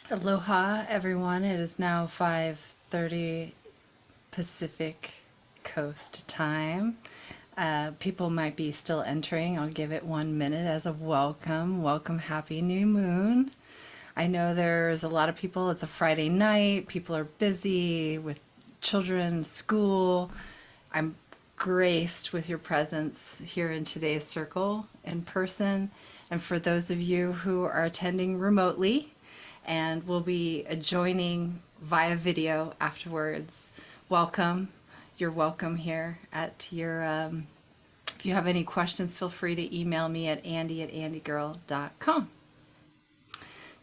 Aloha, everyone. It is now 5:30 Pacific Coast time. People might be still entering. I'll give it 1 minute as a welcome. Welcome, happy new moon. I know there's a lot of people. It's a Friday night. People are busy with children, school. I'm graced with your presence here in today's circle in person. And for those of you who are attending remotely and will be joining via video afterwards, welcome. You're welcome here at your, if you have any questions, feel free to email me at andy@andygirl.com.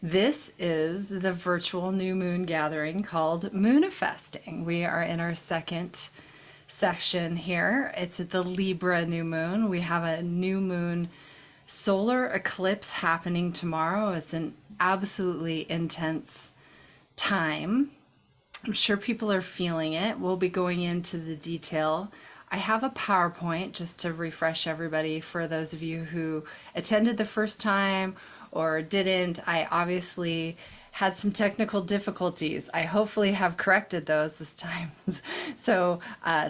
This is the virtual new moon gathering called Moonifesting. We are in our second section here. It's the Libra new moon. We have a new moon solar eclipse happening tomorrow. It's an absolutely intense time. I'm sure people are feeling it. We'll be going into the detail. I have a PowerPoint just to refresh everybody for those of you who attended the first time or didn't. I obviously had some technical difficulties. I hopefully have corrected those this time. So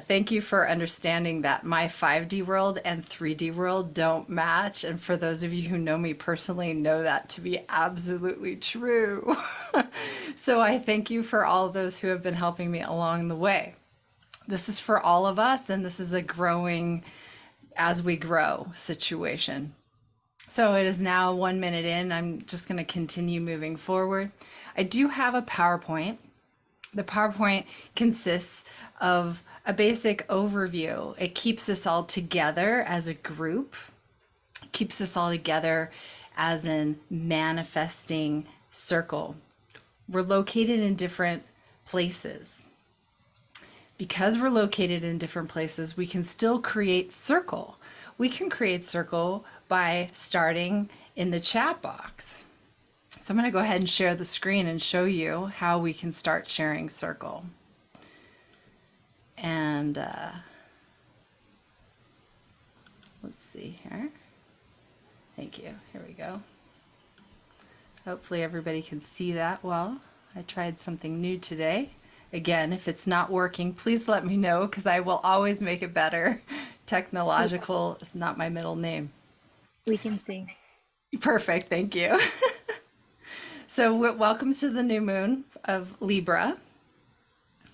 thank you for understanding that my 5D world and 3D world don't match. And for those of you who know me personally, know that to be absolutely true. So I thank you for all of those who have been helping me along the way. This is for all of us, and this is a growing as we grow situation. So it is now 1 minute in. I'm just going to continue moving forward. I do have a PowerPoint. The PowerPoint consists of a basic overview. It keeps us all together as a group, keeps us all together as a manifesting circle. We're located in different places. Because we're located in different places, we can still create circle. We can create circle by starting in the chat box. So I'm going to go ahead and share the screen and show you how we can start sharing circle. And let's see here. Thank you. Here we go. Hopefully everybody can see that well. I tried something new today. Again, if it's not working, please let me know because I will always make it better. Technological is not my middle name. We can see. Perfect, thank you. So welcome to the new moon of Libra,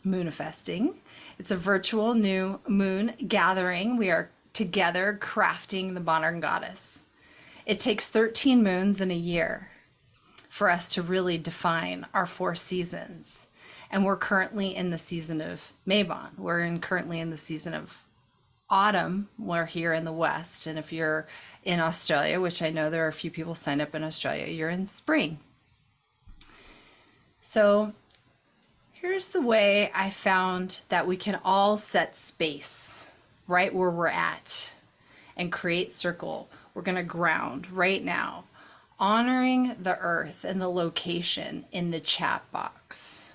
Moonifesting. It's a virtual new moon gathering. We are together crafting the modern goddess. It takes 13 moons in a year for us to really define our 4 seasons. And we're currently in the season of Mabon. Currently in the season of autumn. We're here in the West. And if you're in Australia, which I know there are a few people signed up in Australia, you're in spring. So here's the way I found that we can all set space right where we're at and create circle. We're going to ground right now, honoring the earth and the location in the chat box.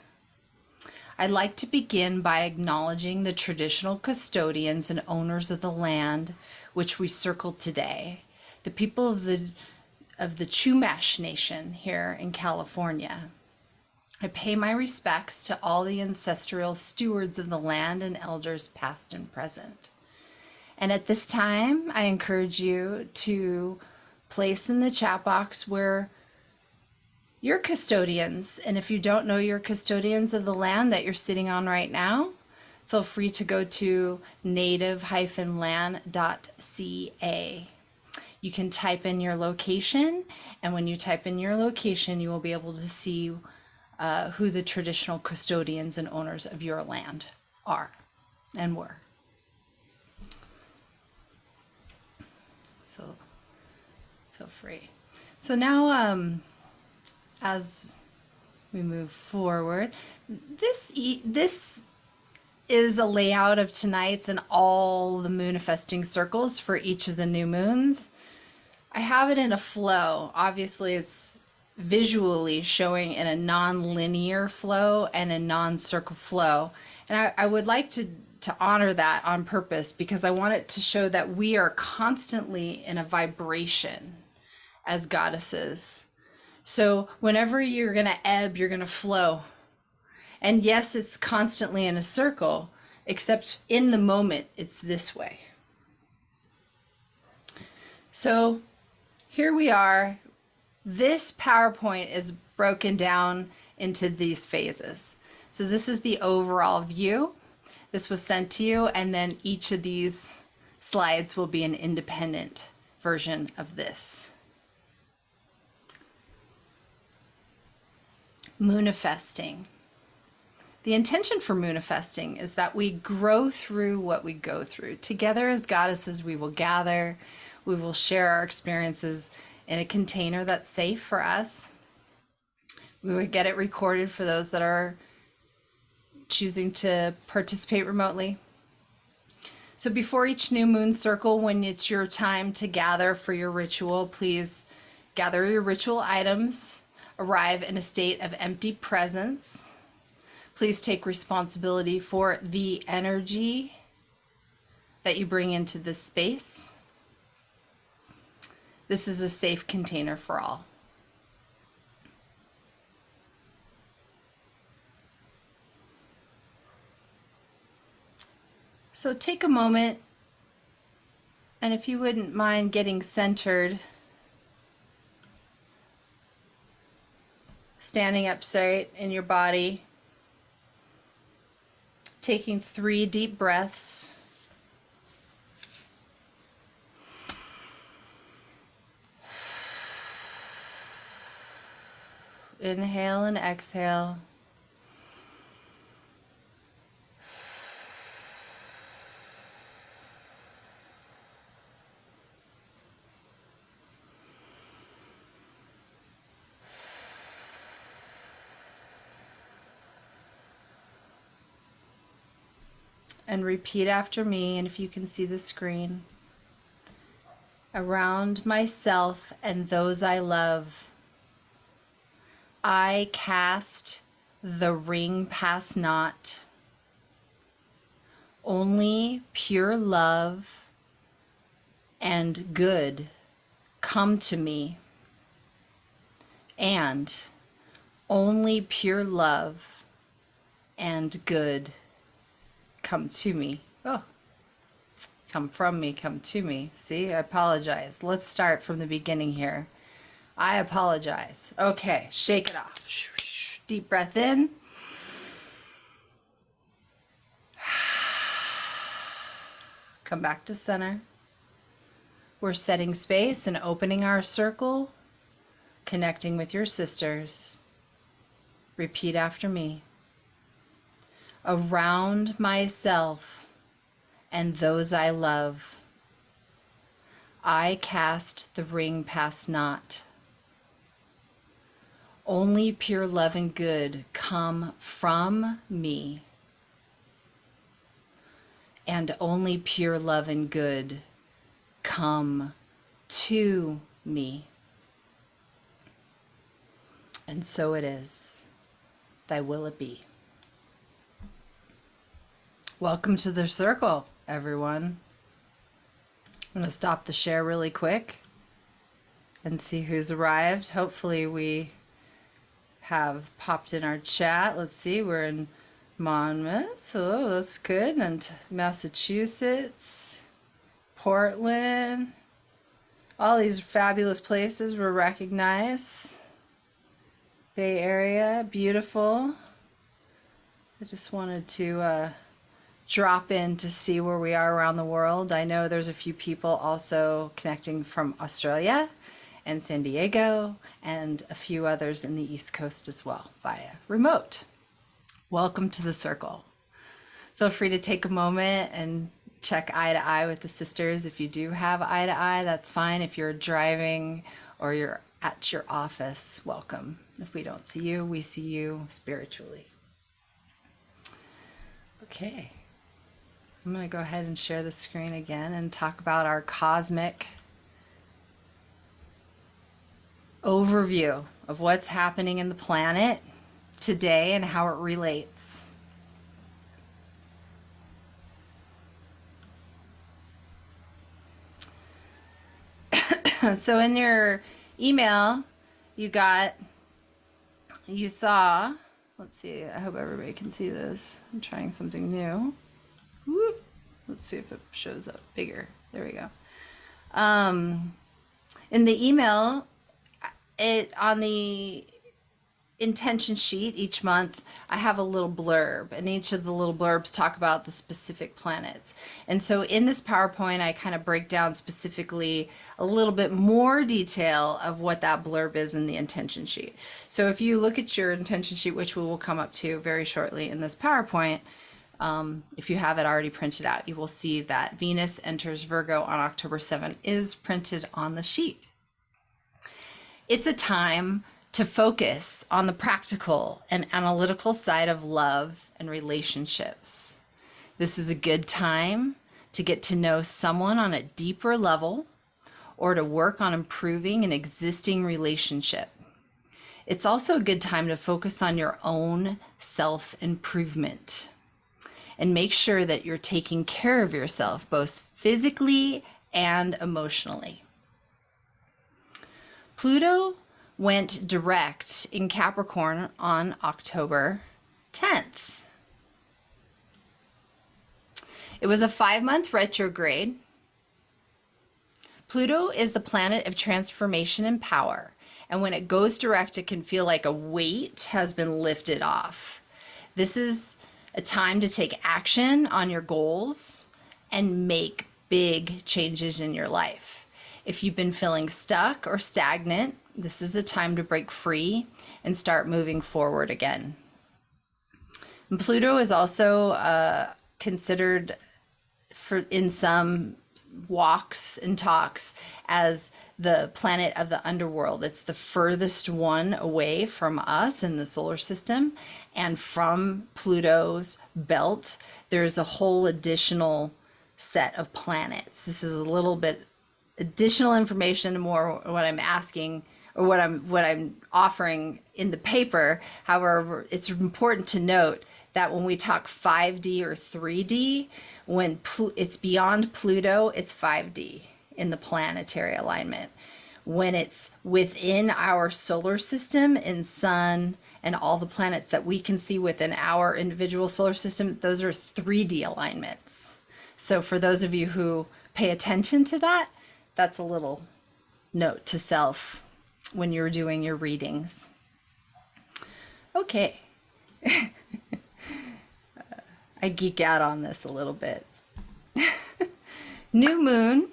I'd like to begin by acknowledging the traditional custodians and owners of the land which we circle today, the people of the Chumash Nation here in California. I pay my respects to all the ancestral stewards of the land and elders past and present. And at this time, I encourage you to place in the chat box where your custodians, and if you don't know your custodians of the land that you're sitting on right now, feel free to go to native-land.ca. You can type in your location, and when you type in your location, you will be able to see who the traditional custodians and owners of your land are and were. So feel free. So now, as we move forward, this is a layout of tonight's and all the moonifesting circles for each of the new moons. I have it in a flow. Obviously, it's visually showing in a non-linear flow and a non-circle flow. And I would like to honor that on purpose because I want it to show that we are constantly in a vibration as goddesses. So whenever you're going to ebb, you're going to flow. And yes, it's constantly in a circle, except in the moment, it's this way. So here we are. This PowerPoint is broken down into these phases. So this is the overall view. This was sent to you, and then each of these slides will be an independent version of this. Moonifesting. The intention for Moonifesting is that we grow through what we go through. Together as goddesses, we will gather, we will share our experiences in a container that's safe for us. We would get it recorded for those that are choosing to participate remotely. So before each new moon circle, when it's your time to gather for your ritual, please gather your ritual items, arrive in a state of empty presence. Please take responsibility for the energy that you bring into this space. This is a safe container for all. So take a moment, and if you wouldn't mind getting centered, standing up straight in your body, taking 3 deep breaths. Inhale and exhale. And repeat after me, and if you can see the screen. Around myself and those I love, I cast the ring pass not. Only pure love and good come to me, and only pure love and good come to me. Oh, come from me, come to me. See, I apologize. Let's start from the beginning here. I apologize. Okay, shake it off. Deep breath in. Come back to center. We're setting space and opening our circle, connecting with your sisters. Repeat after me. Around myself and those I love, I cast the ring pass not. Only pure love and good come from me, and only pure love and good come to me. And so it is. Thy will it be. Welcome to the circle, everyone. I'm going to stop the share really quick and see who's arrived. Hopefully we have popped in our chat. Let's see, we're in Monmouth. Oh, that's good. And Massachusetts, Portland. All these fabulous places were recognized. Bay Area, beautiful. I just wanted to drop in to see where we are around the world. I know there's a few people also connecting from Australia and San Diego and a few others in the East Coast as well via remote. Welcome to the circle. Feel free to take a moment and check eye to eye with the sisters. If you do have eye to eye, that's fine. If you're driving or you're at your office, welcome. If we don't see you, we see you spiritually. Okay. I'm going to go ahead and share the screen again and talk about our cosmic overview of what's happening in the planet today and how it relates. So in your email, you saw, let's see, I hope everybody can see this. I'm trying something new. Whoop. Let's see if it shows up bigger. There we go. In the email, on the intention sheet each month, I have a little blurb, and each of the little blurbs talk about the specific planets. And so in this PowerPoint, I kind of break down specifically a little bit more detail of what that blurb is in the intention sheet. So if you look at your intention sheet, which we will come up to very shortly in this PowerPoint, if you have it already printed out, you will see that Venus enters Virgo on October 7th is printed on the sheet. It's a time to focus on the practical and analytical side of love and relationships. This is a good time to get to know someone on a deeper level or to work on improving an existing relationship. It's also a good time to focus on your own self-improvement and make sure that you're taking care of yourself both physically and emotionally. Pluto went direct in Capricorn on October 10th. It was a 5-month retrograde. Pluto is the planet of transformation and power, and when it goes direct, it can feel like a weight has been lifted off. This is a time to take action on your goals and make big changes in your life. If you've been feeling stuck or stagnant, this is the time to break free and start moving forward again. And Pluto is also considered in some walks and talks as the planet of the underworld. It's the furthest one away from us in the solar system, and from Pluto's belt there's a whole additional set of planets. This is a little bit additional information, more what I'm asking or what I'm offering in the paper. However, it's important to note that when we talk 5D or 3D, when it's beyond Pluto, it's 5D in the planetary alignment. When it's within our solar system and sun and all the planets that we can see within our individual solar system, those are 3D alignments. So for those of you who pay attention to that, that's a little note to self when you're doing your readings. Okay. I geek out on this a little bit. New moon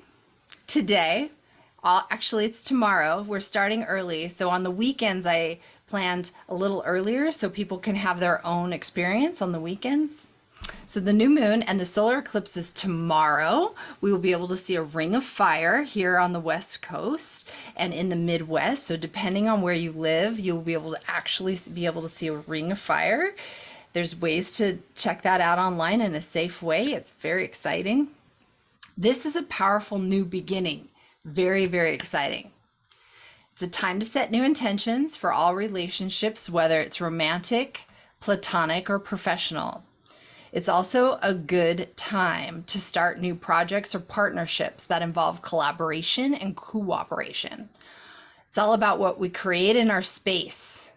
today. Actually, it's tomorrow. We're starting early. So on the weekends, I planned a little earlier so people can have their own experience on the weekends. So the new moon and the solar eclipse is tomorrow. We will be able to see a ring of fire here on the West Coast and in the Midwest. So depending on where you live, you'll be able to actually be able to see a ring of fire. There's ways to check that out online in a safe way. It's very exciting. This is a powerful new beginning. Very, very exciting. It's a time to set new intentions for all relationships, whether it's romantic, platonic, or professional. It's also a good time to start new projects or partnerships that involve collaboration and cooperation. It's all about what we create in our space.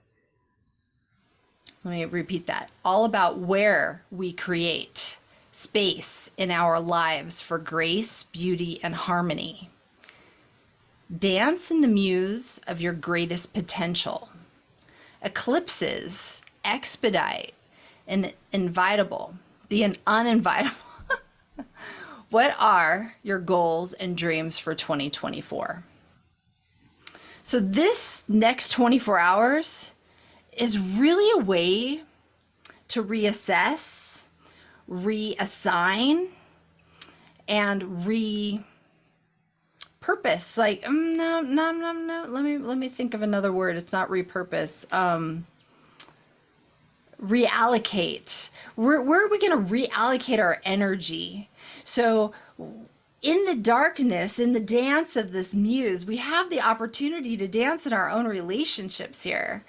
Let me repeat that. All about where we create space in our lives for grace, beauty, and harmony. Dance in the muse of your greatest potential. Eclipses expedite and invitable. The uninvitable. What are your goals and dreams for 2024? So this next 24 hours is really a way to reassess, reassign, and repurpose. Like, no. Let me think of another word. It's not repurpose. Reallocate. Where are we going to reallocate our energy? So in the darkness, in the dance of this muse, we have the opportunity to dance in our own relationships here.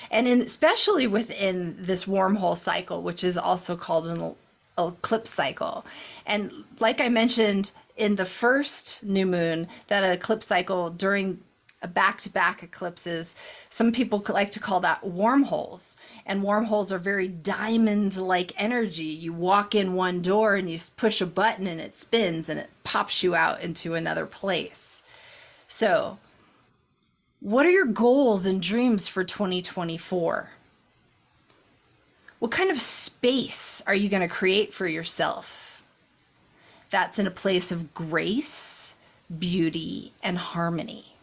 And especially within this wormhole cycle, which is also called an eclipse cycle. And like I mentioned in the first new moon, that an eclipse cycle during back-to-back eclipses. Some people like to call that wormholes, and wormholes are very diamond-like energy. You walk in one door and you push a button and it spins and it pops you out into another place. So, what are your goals and dreams for 2024? What kind of space are you going to create for yourself that's in a place of grace, beauty, and harmony?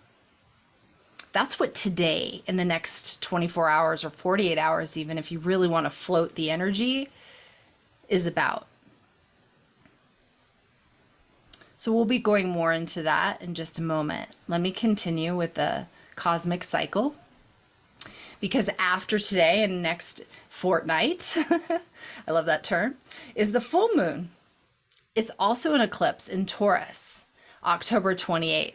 That's what today, in the next 24 hours or 48 hours, even if you really want to float the energy, is about. So we'll be going more into that in just a moment. Let me continue with the cosmic cycle, because after today and next fortnight, I love that term, is the full moon. It's also an eclipse in Taurus, October 28th.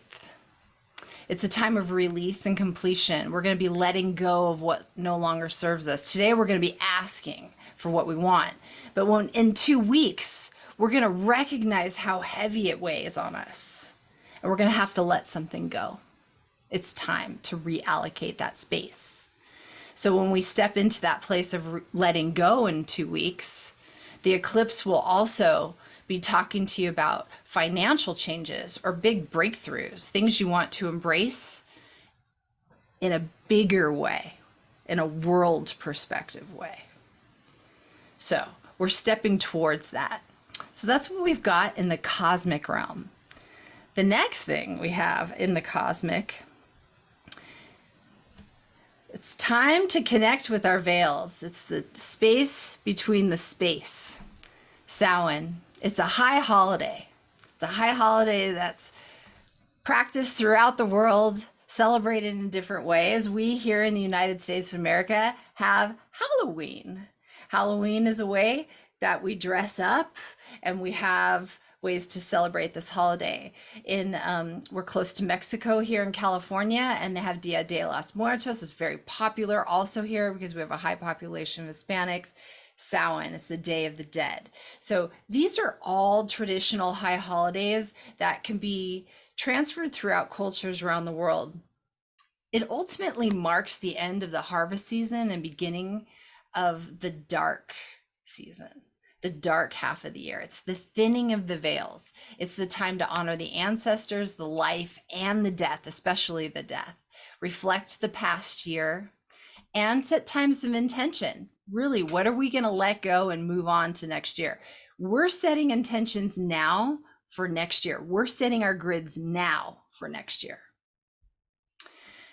It's a time of release and completion. We're going to be letting go of what no longer serves us. Today, we're going to be asking for what we want. But in 2 weeks, we're going to recognize how heavy it weighs on us. And we're going to have to let something go. It's time to reallocate that space. So when we step into that place of letting go in 2 weeks, the eclipse will also be talking to you about financial changes or big breakthroughs, things you want to embrace in a bigger way, in a world perspective way. So we're stepping towards that. So that's what we've got in the cosmic realm. The next thing we have in the cosmic, it's time to connect with our veils. It's the space between the space. Samhain. It's a high holiday. It's a high holiday that's practiced throughout the world, celebrated in different ways. We here in the United States of America have Halloween. Halloween is a way that we dress up and we have ways to celebrate this holiday. We're close to Mexico here in California, and they have Dia de los Muertos. It's very popular also here because we have a high population of Hispanics. Samhain is the Day of the Dead. So these are all traditional high holidays that can be transferred throughout cultures around the world. It ultimately marks the end of the harvest season and beginning of the dark season, the dark half of the year. It's the thinning of the veils. It's the time to honor the ancestors, the life, and the death, especially the death. Reflect the past year and set times of intention. Really, what are we going to let go and move on to next year? We're setting intentions now for next year. We're setting our grids now for next year.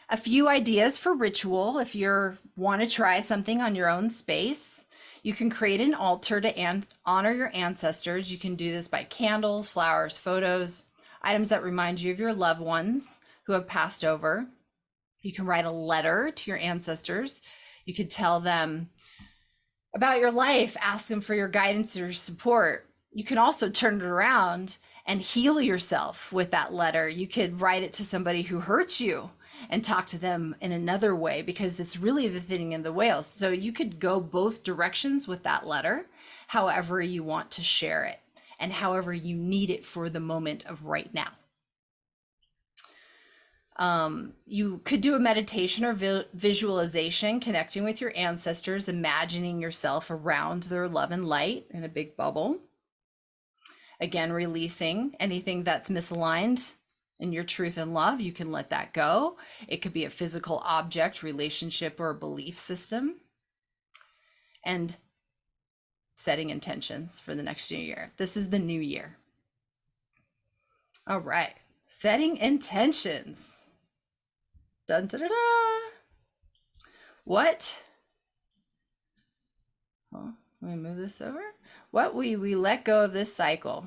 A few ideas for ritual. If you want to try something on your own space, you can create an altar to honor your ancestors. You can do this by candles, flowers, photos, items that remind you of your loved ones who have passed over. You can write a letter to your ancestors. You could tell them about your life, ask them for your guidance or support. You can also turn it around and heal yourself with that letter. You could write it to somebody who hurt you and talk to them in another way, because it's really the thinning of the veils. So you could go both directions with that letter, however you want to share it and however you need it for the moment of right now. You could do a meditation or visualization, connecting with your ancestors, imagining yourself around their love and light in a big bubble. Again, releasing anything that's misaligned in your truth and love. You can let that go. It could be a physical object, relationship, or a belief system. And setting intentions for the next new year. This is the new year. All right, setting intentions. Dun, da, da, da. What? Oh, let me move this over. What we let go of this cycle.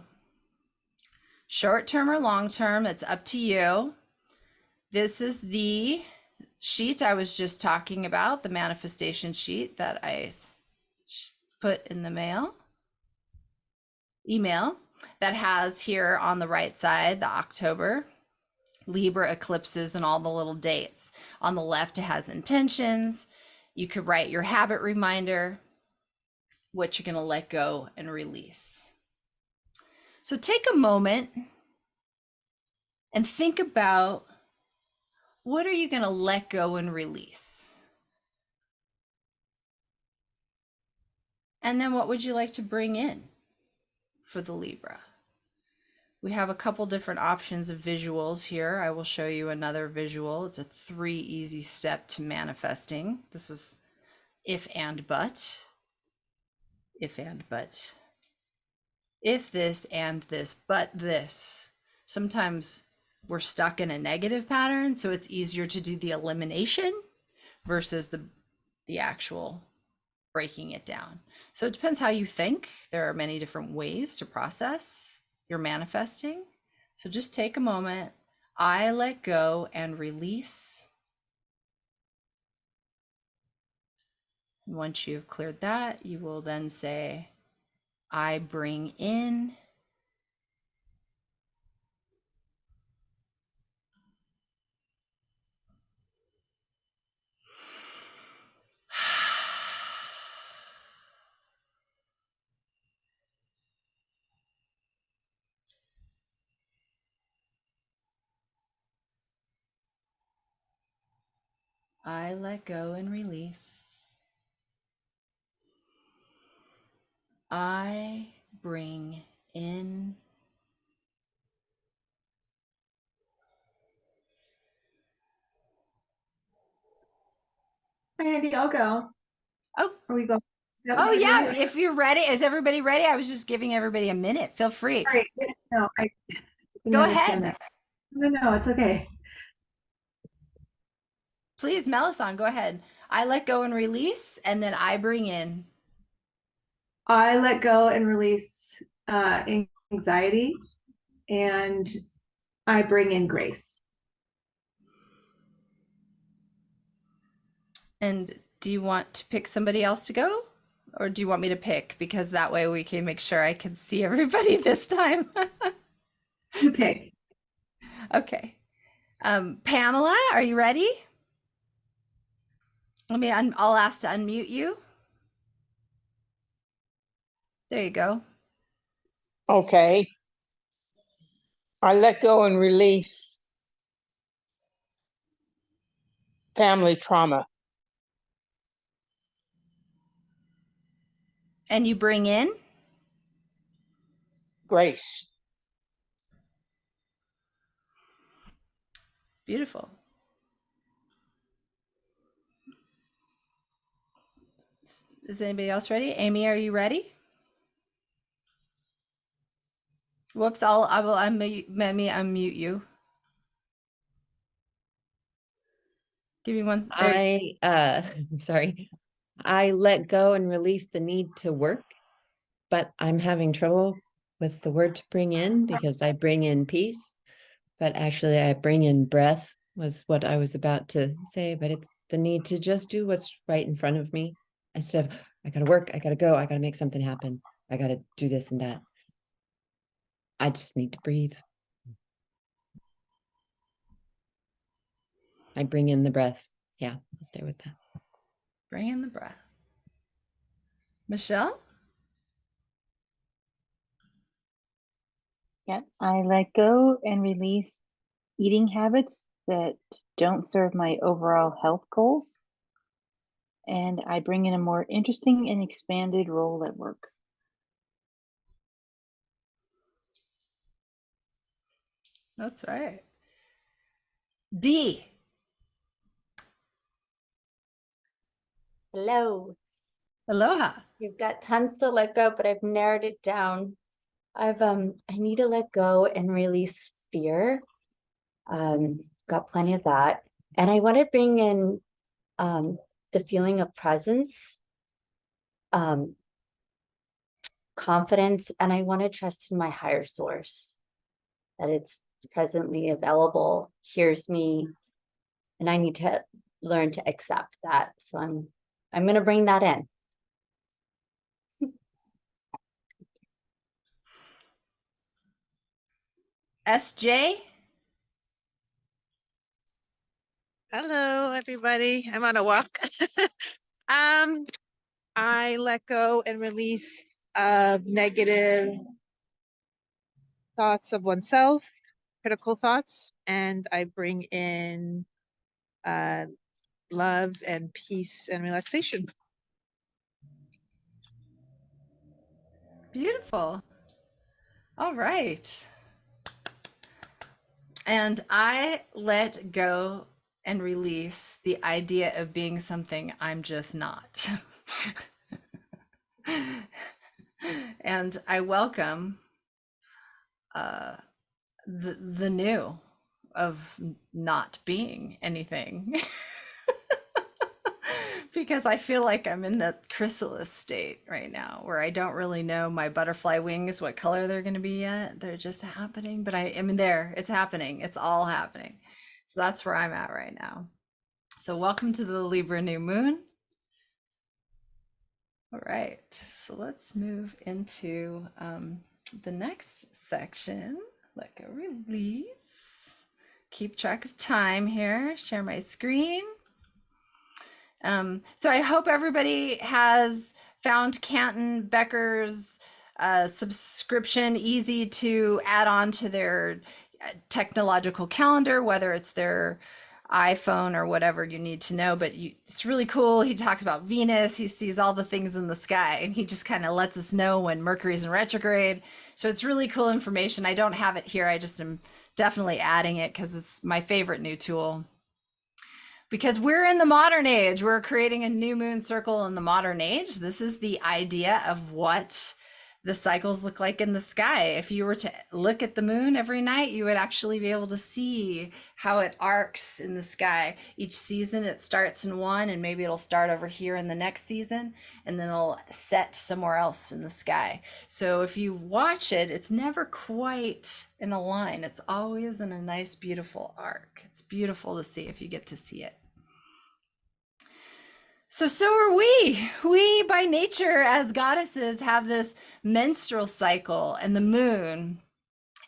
Short term or long term, it's up to you. This is the sheet I was just talking about, the manifestation sheet that I put in the email that has here on the right side, the October Libra eclipses and all the little dates. On the left, it has intentions. You could write your habit reminder, what you're going to let go and release. So take a moment and think about What are you going to let go and release? And then what would you like to bring in for the Libra? We have a couple different options of visuals here. I will show you another visual. It's a 3 easy step to manifesting. This is if and but. If and but. If this and this, but this. Sometimes we're stuck in a negative pattern, so it's easier to do the elimination versus the actual breaking it down. So it depends how you think. There are many different ways to process your manifesting. So just take a moment. I let go and release. Once you've cleared that, you will then say, I bring in. I let go and release. I bring in. Hi, Andy, I'll go. Oh, Are we going? Is that what oh we're yeah. doing? If you're ready, is everybody ready? I was just giving everybody a minute. Feel free. Sorry. No, I didn't Go understand ahead. that. No, it's okay. Please, Melisande, go ahead. I let go and release, and then I bring in. I let go and release anxiety, and I bring in grace. And do you want to pick somebody else to go? Or do you want me to pick? Because that way we can make sure I can see everybody this time. You pick. Okay. Pamela, are you ready? I'll ask to unmute you. There you go. Okay. I let go and release family trauma. And you bring in? Grace. Beautiful. Is anybody else ready? Amy, are you ready? Whoops, I will unmute you. Give me one. There. Sorry. I let go and release the need to work, but I'm having trouble with the word to bring in because I bring in peace, but actually I bring in breath was what I was about to say, but it's the need to just do what's right in front of me instead of I gotta work, I gotta go, I gotta make something happen, I gotta do this and that. I just need to breathe. I bring in the breath. Yeah, I'll stay with that. Bring in the breath. Michelle? Yeah, I let go and release eating habits that don't serve my overall health goals. And I bring in a more interesting and expanded role at work. That's right. D. Hello. Aloha. You've got tons to let go, but I've narrowed it down. I need to let go and release fear. Got plenty of that. And I want to bring in the feeling of presence, confidence, and I want to trust in my higher source, that it's presently available, hears me, and I need to learn to accept that. So I'm going to bring that in. SJ? Hello, everybody. I'm on a walk. I let go and release negative thoughts of oneself, critical thoughts, and I bring in love and peace and relaxation. Beautiful. All right. And I let go and release the idea of being something I'm just not. And I welcome the new of not being anything. Because I feel like I'm in that chrysalis state right now where I don't really know my butterfly wings, what color they're going to be yet. They're just happening, but I mean, there, it's happening. It's all happening. So that's where I'm at right now. So welcome to the Libra new moon. All right, so let's move into the next section. Let go, release. Keep track of time here. Share my screen. So I hope everybody has found Canton Becker's subscription easy to add on to their technological calendar, whether it's their iPhone or whatever you need to know. But it's really cool. He talks about Venus. He sees all the things in the sky, and he just kind of lets us know when Mercury's in retrograde. So it's really cool information. I don't have it here. I just am definitely adding it because it's my favorite new tool. Because we're in the modern age, we're creating a new moon circle in the modern age. This is the idea of what the cycles look like in the sky. If you were to look at the moon every night, you would actually be able to see how it arcs in the sky. Each season it starts in one, and maybe it'll start over here in the next season, and then it'll set somewhere else in the sky. So if you watch it, it's never quite in a line. It's always in a nice, beautiful arc. It's beautiful to see if you get to see it. So are we. We, by nature, as goddesses, have this menstrual cycle and the moon.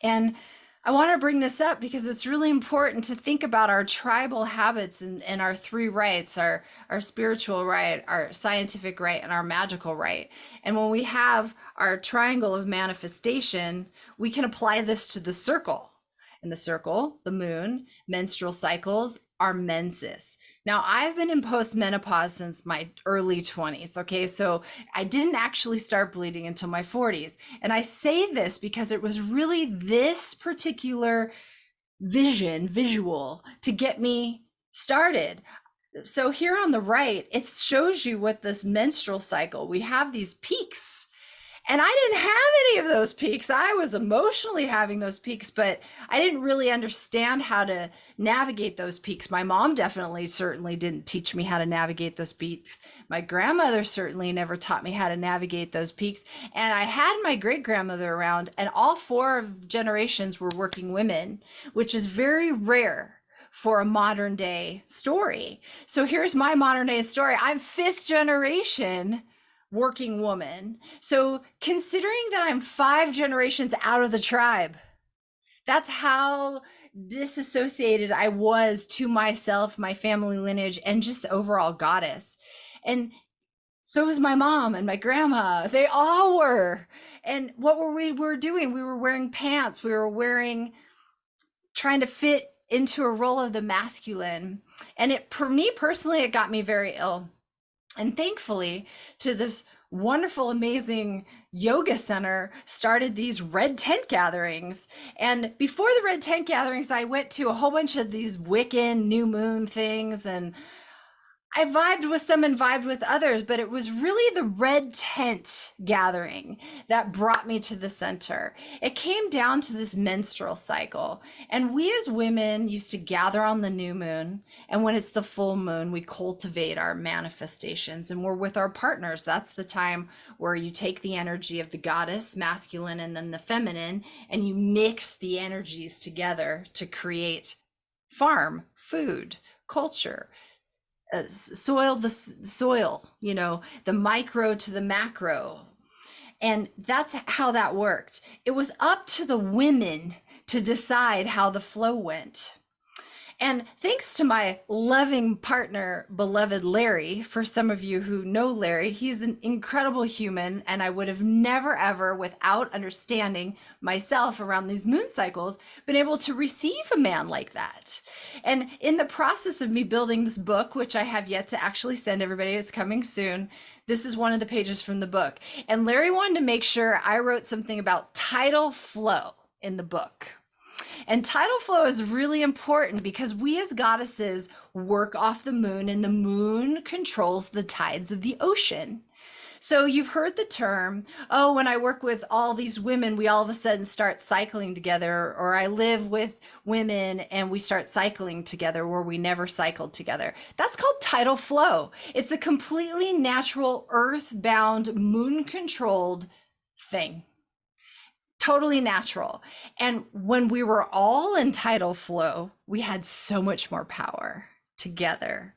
And I want to bring this up because it's really important to think about our tribal habits and our three rights, our spiritual right, our scientific right, and our magical right. And when we have our triangle of manifestation, we can apply this to the circle. In the circle, the moon, menstrual cycles, are menses. Now, I've been in postmenopause since my early 20s, okay? So I didn't actually start bleeding until my 40s. And I say this because it was really this particular visual to get me started. So here on the right, it shows you what this menstrual cycle, we have these peaks. And I didn't have any of those peaks. I was emotionally having those peaks, but I didn't really understand how to navigate those peaks. My mom certainly didn't teach me how to navigate those peaks. My grandmother certainly never taught me how to navigate those peaks. And I had my great-grandmother around, and all four generations were working women, which is very rare for a modern day story. So here's my modern day story. I'm fifth generation working woman. So considering that I'm 5 generations out of the tribe, that's how disassociated I was to myself, my family lineage, and just overall goddess. And so was my mom and my grandma. They all were. And what were we doing? We were wearing pants. We were trying to fit into a role of the masculine. And for me personally, it got me very ill. And thankfully, to this wonderful, amazing yoga center started these red tent gatherings. And before the red tent gatherings, I went to a whole bunch of these Wiccan new moon things, and I vibed with some and vibed with others, but it was really the red tent gathering that brought me to the center. It came down to this menstrual cycle. And we as women used to gather on the new moon. And when it's the full moon, we cultivate our manifestations, and we're with our partners. That's the time where you take the energy of the goddess, masculine, and then the feminine, and you mix the energies together to create farm, food, culture, soil, the soil, the micro to the macro. And that's how that worked. It was up to the women to decide how the flow went. And thanks to my loving partner, beloved Larry, for some of you who know Larry, he's an incredible human. And I would have never, ever, without understanding myself around these moon cycles, been able to receive a man like that. And in the process of me building this book, which I have yet to actually send everybody, it's coming soon. This is one of the pages from the book. And Larry wanted to make sure I wrote something about tidal flow in the book. And tidal flow is really important because we as goddesses work off the moon, and the moon controls the tides of the ocean. So you've heard the term, oh, when I work with all these women, we all of a sudden start cycling together, or I live with women and we start cycling together where we never cycled together. That's called tidal flow. It's a completely natural, earth-bound, moon-controlled thing. Totally natural. And when we were all in tidal flow, we had so much more power together.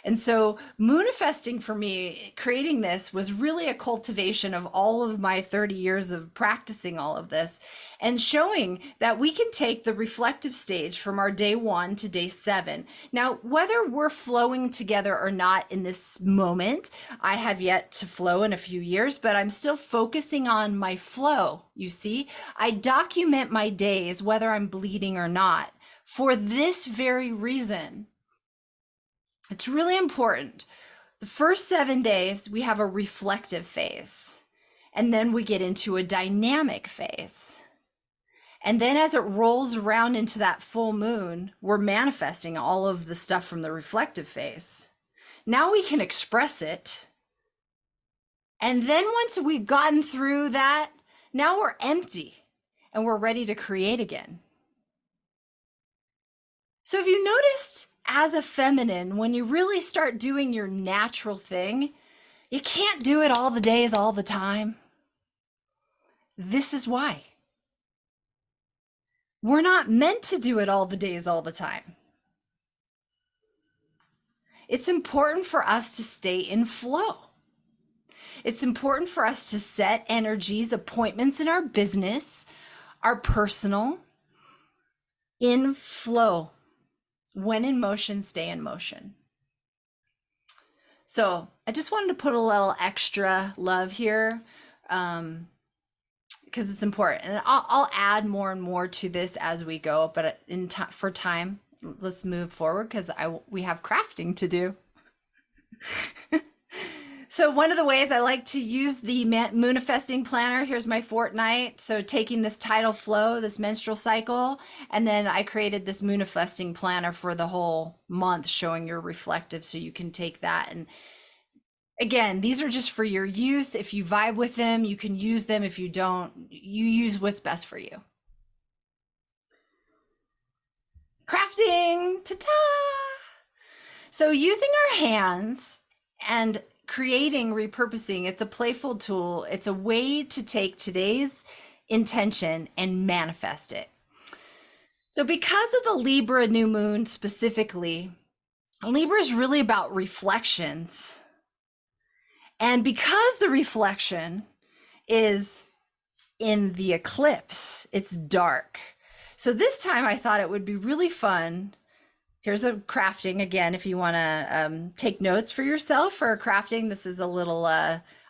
And so Moonifesting for me, creating this was really a cultivation of all of my 30 years of practicing all of this and showing that we can take the reflective stage from our day 1 to day 7. Now, whether we're flowing together or not in this moment, I have yet to flow in a few years, but I'm still focusing on my flow. You see, I document my days, whether I'm bleeding or not, for this very reason. It's really important. The first 7 days, we have a reflective phase, and then we get into a dynamic phase. And then as it rolls around into that full moon, we're manifesting all of the stuff from the reflective phase. Now we can express it. And then once we've gotten through that, now we're empty and we're ready to create again. So if you noticed, as a feminine, when you really start doing your natural thing, you can't do it all the days, all the time. This is why. We're not meant to do it all the days, all the time. It's important for us to stay in flow. It's important for us to set energies, appointments in our business, our personal, in flow. When in motion, stay in motion. So I just wanted to put a little extra love here because it's important. And I'll add more and more to this as we go, but for time, let's move forward because we have crafting to do. So one of the ways I like to use the Moonifesting planner, here's my fortnight. So taking this tidal flow, this menstrual cycle, and then I created this Moonifesting planner for the whole month showing your reflective so you can take that. And again, these are just for your use. If you vibe with them, you can use them. If you don't, you use what's best for you. Crafting, ta-ta! So using our hands and creating, repurposing, it's a playful tool. It's a way to take today's intention and manifest it. So because of the Libra new moon specifically, Libra is really about reflections. And because the reflection is in the eclipse, it's dark. So this time I thought it would be really fun. Here's a crafting again, if you want to take notes for yourself for crafting. This is a little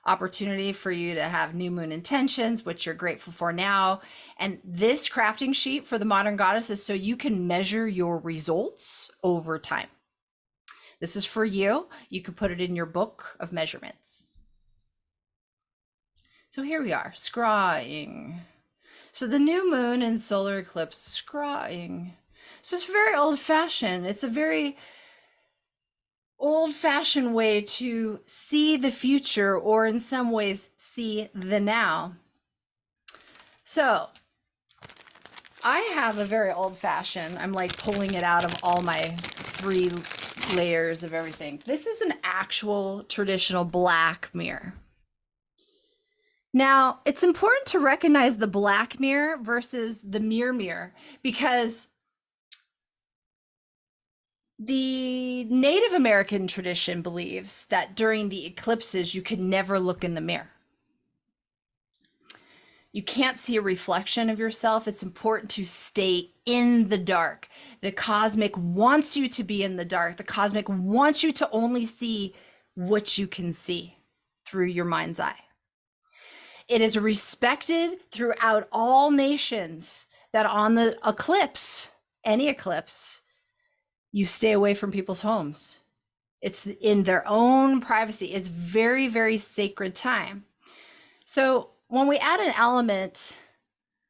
opportunity for you to have new moon intentions, which you're grateful for now. And this crafting sheet for the modern goddess is so you can measure your results over time. This is for you. You could put it in your book of measurements. So here we are, scrying. So the new moon and solar eclipse, scrying. So it's very old-fashioned. It's a very old-fashioned way to see the future, or in some ways see the now. So I have a very old-fashioned, I'm like pulling it out of all my 3 layers of everything. This is an actual traditional black mirror. Now, it's important to recognize the black mirror versus the mirror because the Native American tradition believes that during the eclipses, you can never look in the mirror. You can't see a reflection of yourself. It's important to stay in the dark. The cosmic wants you to be in the dark. The cosmic wants you to only see what you can see through your mind's eye. It is respected throughout all nations that on the eclipse, any eclipse, you stay away from people's homes. It's in their own privacy. It's very, very sacred time. So when we add an element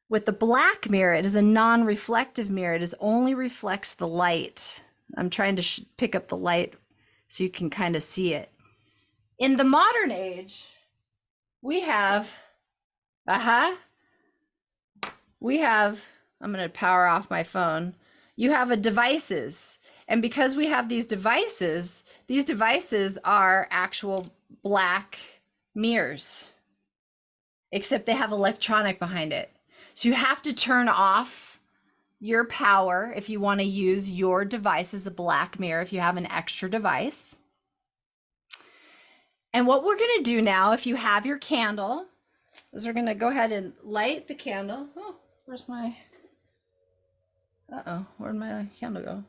with the black mirror, it is a non-reflective mirror. It only reflects the light. I'm trying to pick up the light so you can kind of see it. In the modern age, we have, I'm going to power off my phone. You have a devices. And because we have these devices are actual black mirrors, except they have electronic behind it. So you have to turn off your power if you want to use your device as a black mirror, if you have an extra device. And what we're going to do now, if you have your candle, is we're going to go ahead and light the candle. Oh, where's my, where'd my candle go?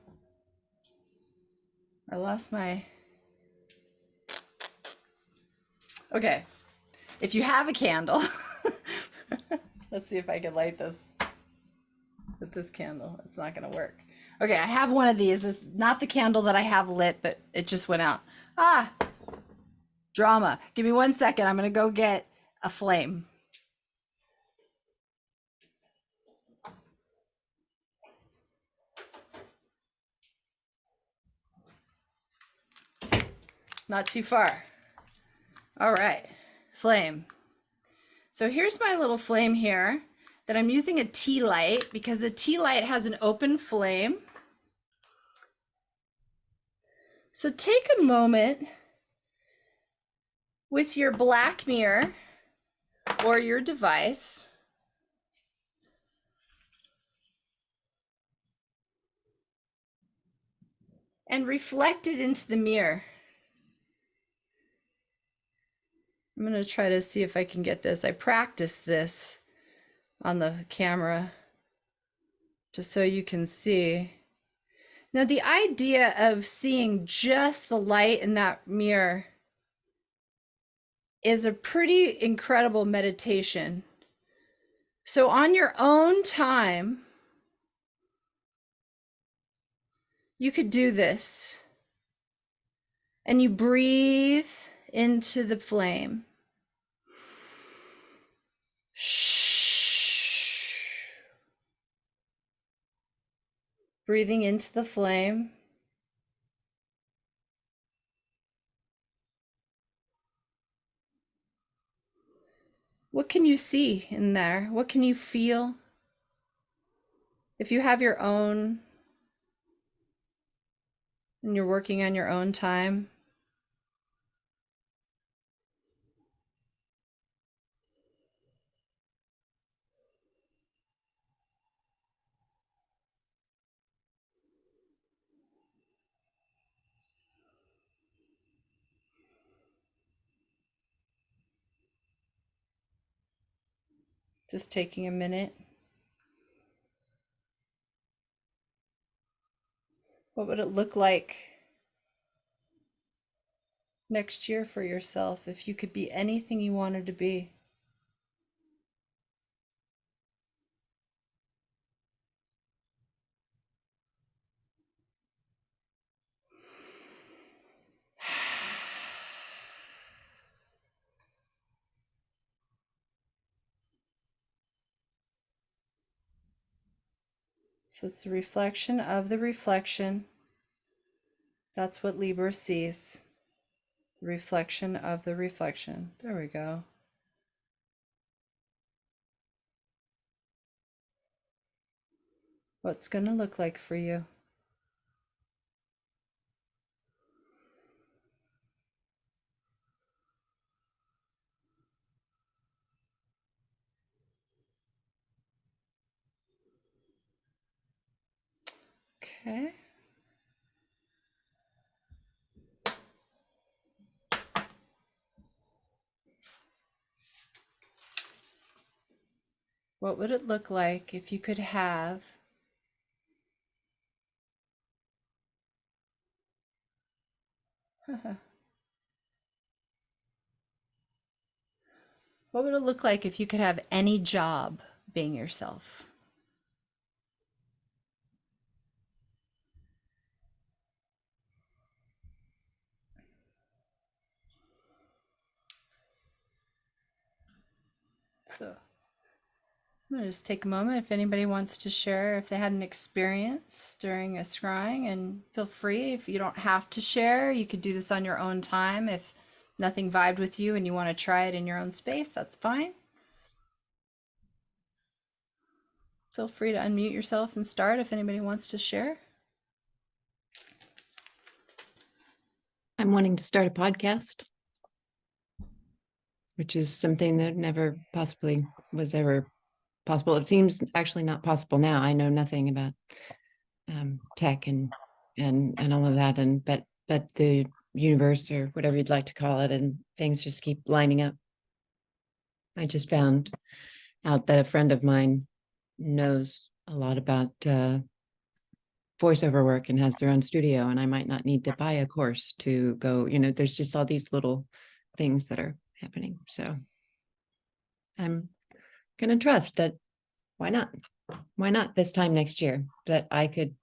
I lost my, okay. If you have a candle, let's see if I can light this with this candle. It's not gonna work. Okay, I have one of these. It's not the candle that I have lit, but it just went out. Drama. Give me 1 second. I'm gonna go get a flame. Not too far. All right, flame. So here's my little flame here that I'm using a tea light because the tea light has an open flame. So take a moment with your black mirror or your device and reflect it into the mirror. I'm going to try to see if I can get this. I practiced this on the camera just so you can see. Now, the idea of seeing just the light in that mirror is a pretty incredible meditation. So on your own time, you could do this. And you breathe into the flame. Breathing into the flame. What can you see in there? What can you feel? If you have your own, and you're working on your own time, just taking a minute. What would it look like next year for yourself if you could be anything you wanted to be? So it's a reflection of the reflection. That's what Libra sees. The reflection of the reflection. There we go. What's going to look like for you? Okay. What would it look like if you could have What would it look like if you could have any job being yourself? So I'm going to just take a moment if anybody wants to share if they had an experience during a scrying, and feel free. If you don't have to share, you could do this on your own time. If nothing vibed with you and you want to try it in your own space, that's fine. Feel free to unmute yourself and start if anybody wants to share. I'm wanting to start a podcast, which is something that never possibly was ever possible. It seems actually not possible now. I know nothing about tech and all of that, and but the universe, or whatever you'd like to call it, and things just keep lining up. I just found out that a friend of mine knows a lot about voiceover work and has their own studio, and I might not need to buy a course to go, there's just all these little things that are happening. So I'm going to trust that why not this time next year that I could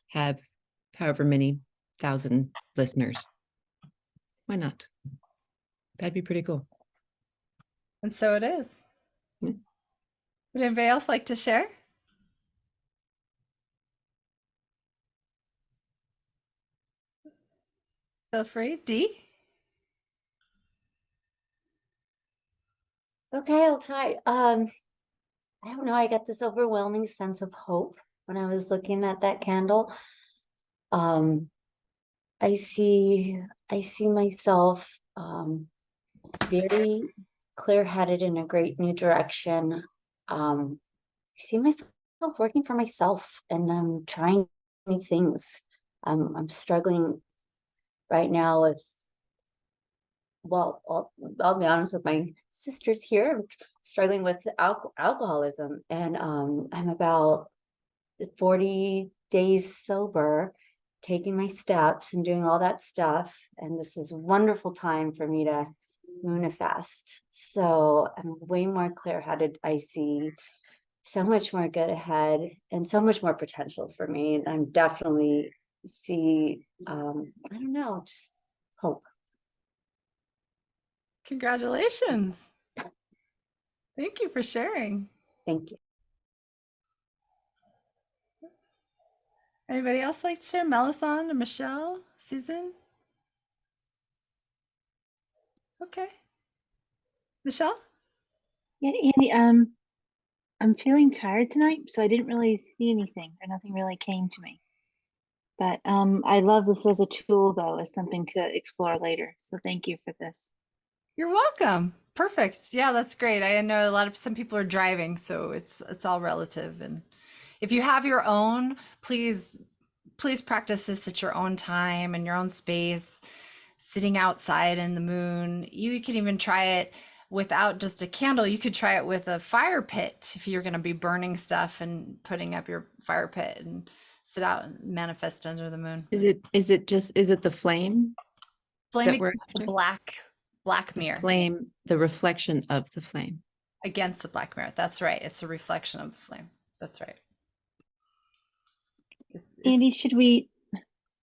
have however many thousand listeners. Why not? That'd be pretty cool. And so it is. Yeah. Would anybody else like to share? Feel free. Dee? Okay, I'll try. I don't know, I got this overwhelming sense of hope when I was looking at that candle. Um, I see myself very clear-headed in a great new direction. I see myself working for myself, and I'm trying new things. I'm struggling right now with, well, I'll be honest with my sisters here. I'm struggling with alcoholism, and I'm about 40 days sober, taking my steps and doing all that stuff. And this is a wonderful time for me to Moonifest. So I'm way more clear-headed. I see so much more good ahead and so much more potential for me. And I'm definitely see, I don't know, just hope. Congratulations. Thank you for sharing. Thank you. Anybody else like to share? Melisande, Michelle, Susan? Okay. Michelle? Yeah, Andy, I'm feeling tired tonight, so I didn't really see anything, or nothing really came to me. But I love this as a tool, though, as something to explore later. So thank you for this. You're welcome. Perfect. Yeah, that's great. I know some people are driving, so it's all relative. And if you have your own, please practice this at your own time and your own space, sitting outside in the moon. You can even try it without just a candle. You could try it with a fire pit if you're going to be burning stuff and putting up your fire pit and sit out and manifest under the moon. Is it the flame Flame that we're against the after? black The mirror. flame, the reflection of the flame. Against the black mirror. That's right. It's a reflection of the flame. That's right. Andy, should we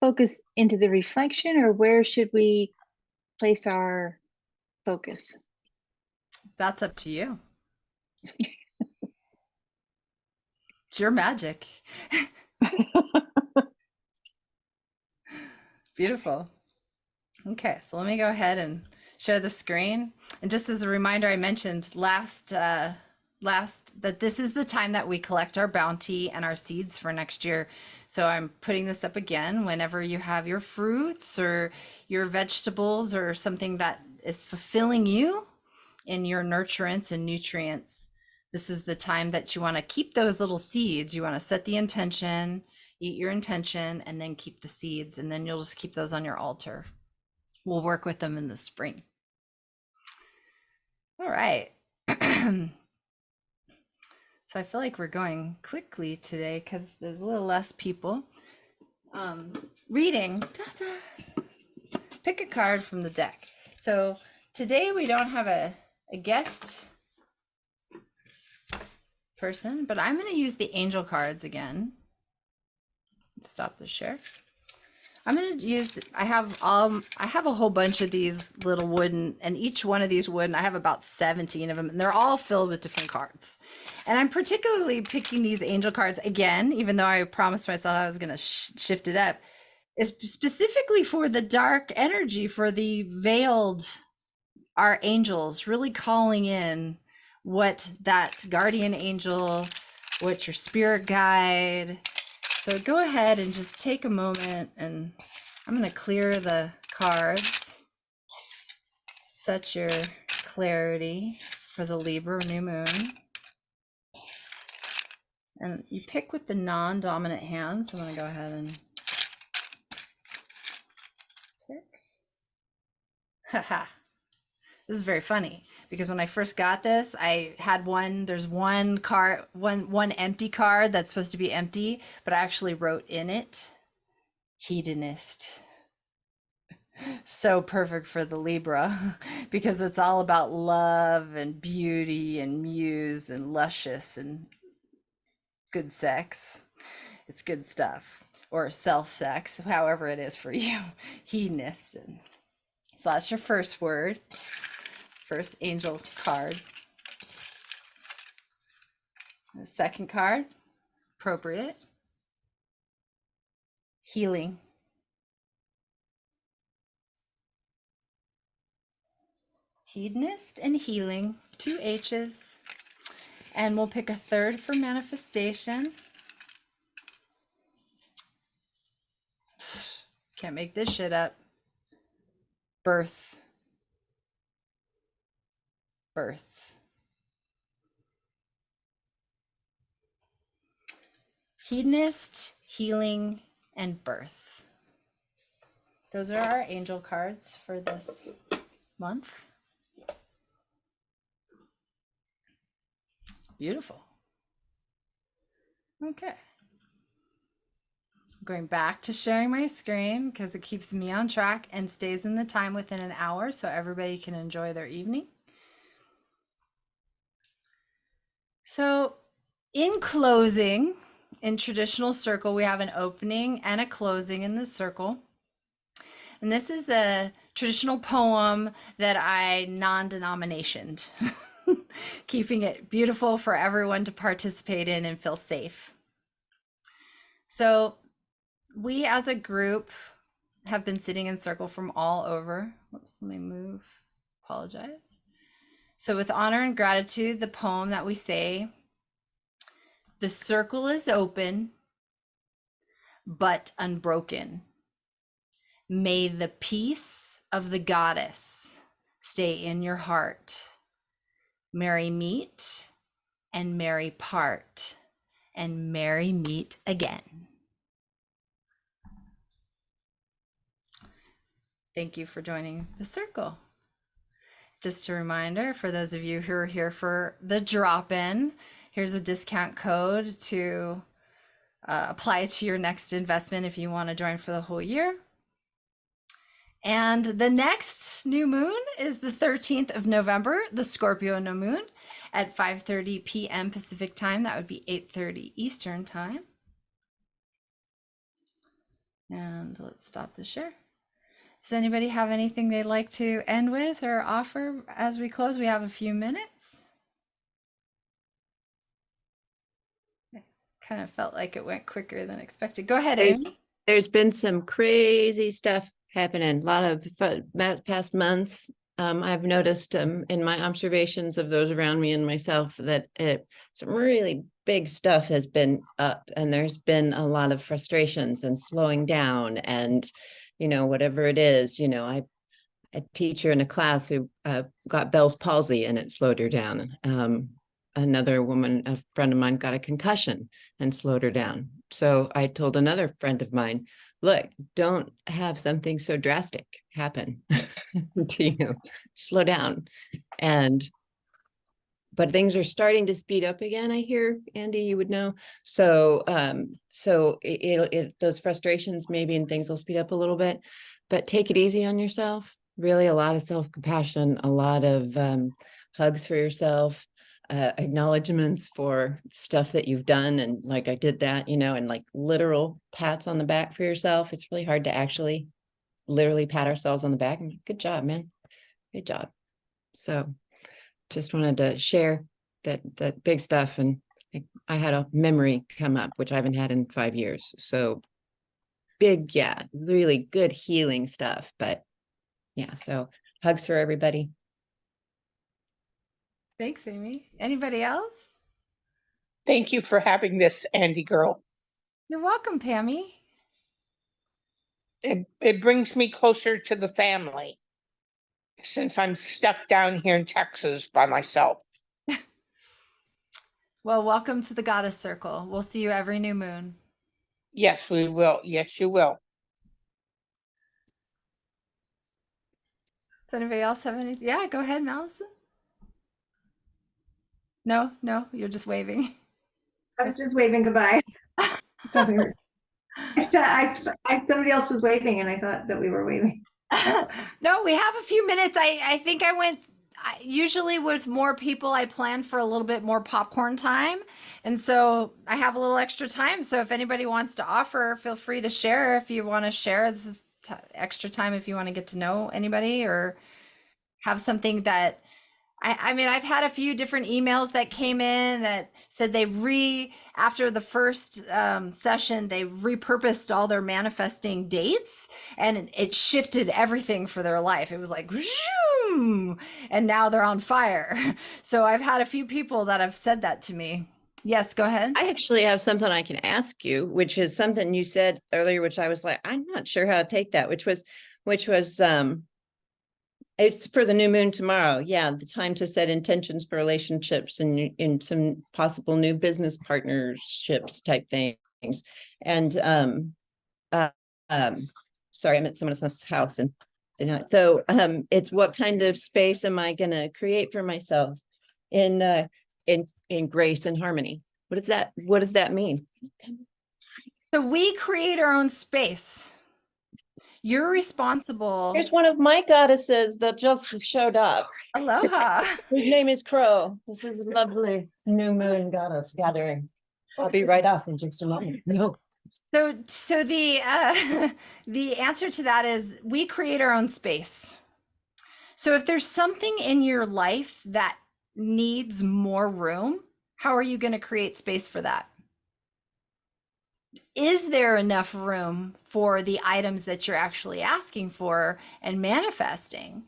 focus into the reflection, or where should we place our focus? That's up to you. It's your magic. Beautiful. Okay, so let me go ahead and share the screen. And just as a reminder, I mentioned last that this is the time that we collect our bounty and our seeds for next year. So I'm putting this up again. Whenever you have your fruits or your vegetables or something that is fulfilling you in your nurturance and nutrients, this is the time that you want to keep those little seeds. You want to set the intention, eat your intention, and then keep the seeds, and then you'll just keep those on your altar. We'll work with them in the spring. All right. So I feel like we're going quickly today because there's a little less people. Reading. pick a card from the deck. So today we don't have a guest person, but I'm going to use the angel cards again. Stop the share. I'm going to use, I have a whole bunch of these little wooden, and each one of these wooden, I have about 17 of them, and they're all filled with different cards. And I'm particularly picking these angel cards again, even though I promised myself I was going to shift it up, is specifically for the dark energy, for the veiled, our angels, really calling in what that guardian angel, what your spirit guide. So go ahead and just take a moment, and I'm going to clear the cards. Set your clarity for the Libra new moon. And you pick with the non-dominant hand. So I'm going to go ahead and pick. Haha. This is very funny because when I first got this, I had there's one card, one empty card that's supposed to be empty, but I actually wrote in it, hedonist. So perfect for the Libra because it's all about love and beauty and muse and luscious and good sex. It's good stuff, or self sex, however it is for you. Hedonist. And so that's your first word. First angel card. The second card, appropriate. Healing. Hedonist and healing, 2 H's. And we'll pick a third for manifestation. Can't make this shit up. Birth. Birth. Hedonist, healing, and birth. Those are our angel cards for this month. Beautiful. Okay. Going back to sharing my screen because it keeps me on track and stays in the time within an hour so everybody can enjoy their evening. So in closing, in traditional circle, we have an opening and a closing in the circle. And this is a traditional poem that I non-denominationed, keeping it beautiful for everyone to participate in and feel safe. So we as a group have been sitting in circle from all over. Whoops, let me move. Apologize. So with honor and gratitude, the poem that we say, the circle is open, but unbroken. May the peace of the goddess stay in your heart. Merry meet and merry part, and merry meet again. Thank you for joining the circle. Just a reminder for those of you who are here for the drop-in, here's a discount code to apply to your next investment if you want to join for the whole year. And the next new moon is the 13th of November, the Scorpio new moon at 5:30 p.m. Pacific time. That would be 8:30 Eastern time. And let's stop the share. Does anybody have anything they'd like to end with or offer as we close? We have a few minutes. Kind of felt like it went quicker than expected. Go ahead, Amy. There's been some crazy stuff happening. A lot of past months. I've noticed in my observations of those around me and myself that some really big stuff has been up, and there's been a lot of frustrations and slowing down, and whatever it is. I a teacher in a class who got Bell's palsy, and it slowed her down. Another woman, a friend of mine, got a concussion and slowed her down. So I told another friend of mine, look, don't have something so drastic happen to you. Slow down. But things are starting to speed up again, I hear, Andy, you would know. So those frustrations maybe and things will speed up a little bit. but take it easy on yourself. Really, a lot of self-compassion, a lot of hugs for yourself, acknowledgements for stuff that you've done. And like, I did that, you know, and like literal pats on the back for yourself. It's really hard to actually literally pat ourselves on the back. And good job, man. Good job. So just wanted to share that big stuff. And I had a memory come up, which I haven't had in 5 years. So big, yeah, really good healing stuff. But yeah, so hugs for everybody. Thanks, Amy. Anybody else? Thank you for having this, Andy girl. You're welcome, Pammy. It brings me closer to the family since I'm stuck down here in Texas by myself. Well, welcome to the Goddess Circle. We'll see you every new moon. Yes, we will. Yes, you will. Does anybody else have any? Yeah, go ahead, Allison. No, you're just waving. I was just waving goodbye. I thought we were, somebody else was waving and I thought that we were waving. No, we have a few minutes. I think usually with more people, I plan for a little bit more popcorn time. And so I have a little extra time. So if anybody wants to offer, feel free to share. If you want to share, this is extra time if you want to get to know anybody or have something that I mean, I've had a few different emails that came in that said after the first session, they repurposed all their manifesting dates and it shifted everything for their life. It was like, zoom, and now they're on fire. So I've had a few people that have said that to me. Yes, go ahead. I actually have something I can ask you, which is something you said earlier, which I was like, I'm not sure how to take that, which was it's for the new moon tomorrow. Yeah, the time to set intentions for relationships and in some possible new business partnerships type things. And sorry, I'm at someone else's house and so it's what kind of space am I gonna create for myself in grace and harmony? What does that mean? So we create our own space. You're responsible. Here's one of my goddesses that just showed up. Aloha. His name is Crow. This is a lovely new moon goddess gathering. I'll be right off in just a moment. No. So the the answer to that is we create our own space. So if there's something in your life that needs more room, how are you going to create space for that? Is there enough room for the items that you're actually asking for and manifesting?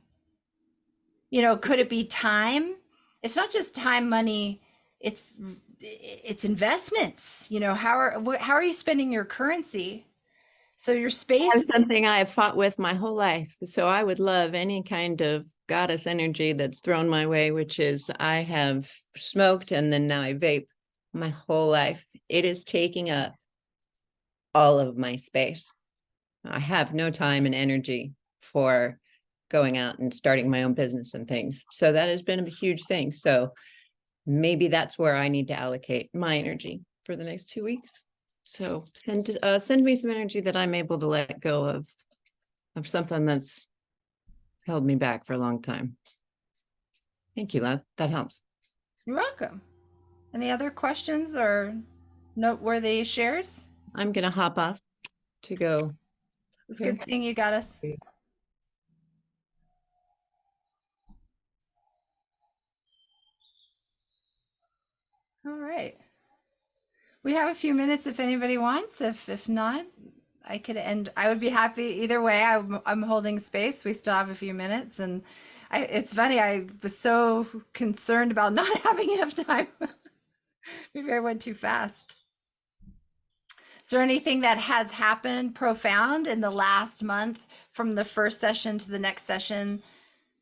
You know, could it be time? It's not just time, money, it's investments. You know, how are you spending your currency? So your space That's something I have fought with my whole life. So I would love any kind of goddess energy that's thrown my way, which is I have smoked and then now I vape my whole life. It is taking up all of my space. I have no time and energy for going out and starting my own business and things. So that has been a huge thing. So maybe that's where I need to allocate my energy for the next 2 weeks. So send me some energy that I'm able to let go of something that's held me back for a long time. Thank you, love. That helps. You're welcome. Any other questions or noteworthy shares? I'm gonna hop off to go. It's good seeing you, Goddess. All right. We have a few minutes if anybody wants. If not, I could end. I would be happy either way. I'm holding space. We still have a few minutes, and it's funny. I was so concerned about not having enough time. Maybe I went too fast. Is there anything that has happened profound in the last month from the first session to the next session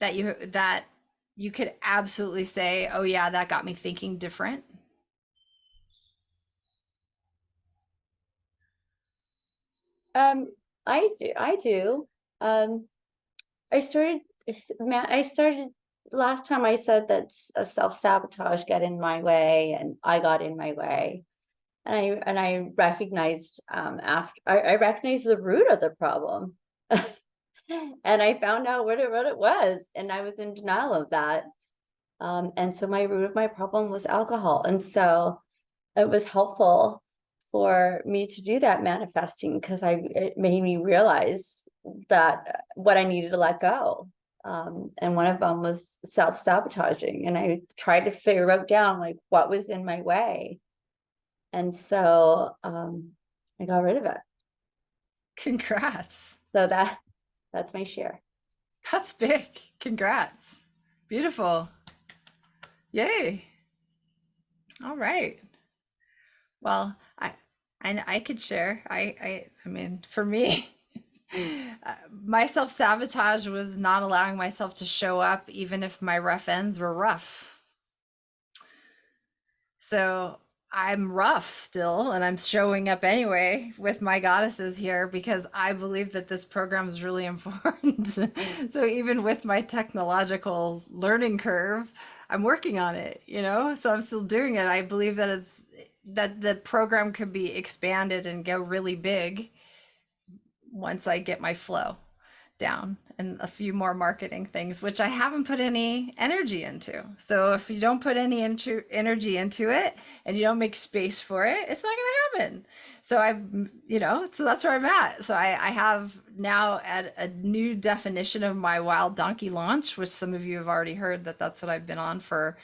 that you could absolutely say, oh yeah, that got me thinking different? I do. I started last time I said that self-sabotage got in my way and I got in my way. And I recognized I recognized the root of the problem. And I found out what it was, and I was in denial of that. And so my root of my problem was alcohol. And so it was helpful for me to do that manifesting because it made me realize that what I needed to let go. And one of them was self-sabotaging. And I tried to figure out down like what was in my way. And so I got rid of it. Congrats. So that's my share. That's big. Congrats. Beautiful. Yay. All right. Well, I could share. I mean, for me, my self-sabotage was not allowing myself to show up even if my rough ends were rough. So I'm rough still, and I'm showing up anyway with my goddesses here because I believe that this program is really important. So even with my technological learning curve, I'm working on it, you know? So I'm still doing it. I believe that that the program could be expanded and go really big once I get my flow down and a few more marketing things, which I haven't put any energy into. So if you don't put any energy into it and you don't make space for it, it's not going to happen. So so that's where I'm at. So I have now at a new definition of my wild donkey launch, which some of you have already heard that's what I've been on for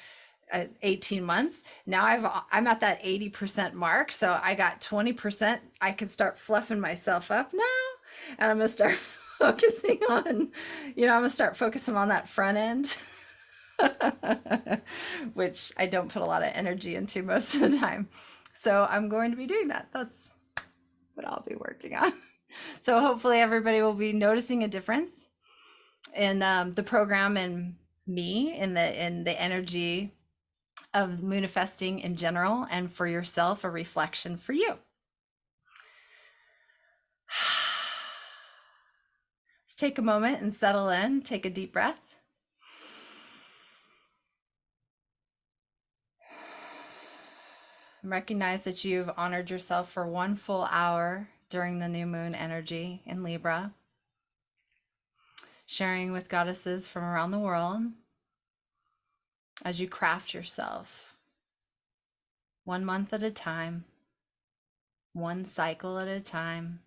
18 months. Now I'm at that 80% mark. So I got 20%. I can start fluffing myself up now. And I'm going to start focusing on, I'm going to start focusing on that front end, which I don't put a lot of energy into most of the time. So I'm going to be doing that. That's what I'll be working on. So hopefully everybody will be noticing a difference in the program and me in the energy of Moonifesting in general, and for yourself, a reflection for you. Let's take a moment and settle in. Take a deep breath. Recognize that you've honored yourself for 1 full hour during the new moon energy in Libra, sharing with goddesses from around the world as you craft yourself 1 month at a time, 1 cycle at a time.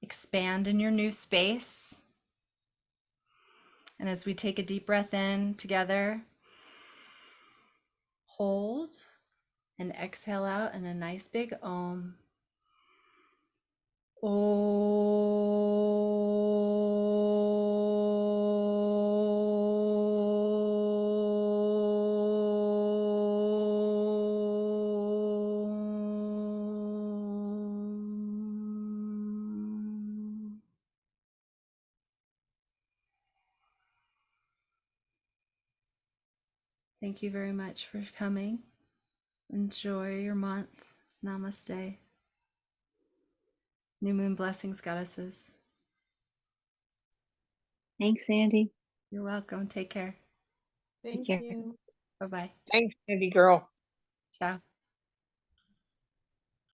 Expand in your new space. And as we take a deep breath in together, hold and exhale out in a nice big Om. Thank you very much for coming. Enjoy your month. Namaste. New moon blessings, goddesses. Thanks, Sandy. You're welcome. Take care. Thank care. you. Bye-bye. Thanks, Sandy girl. Ciao.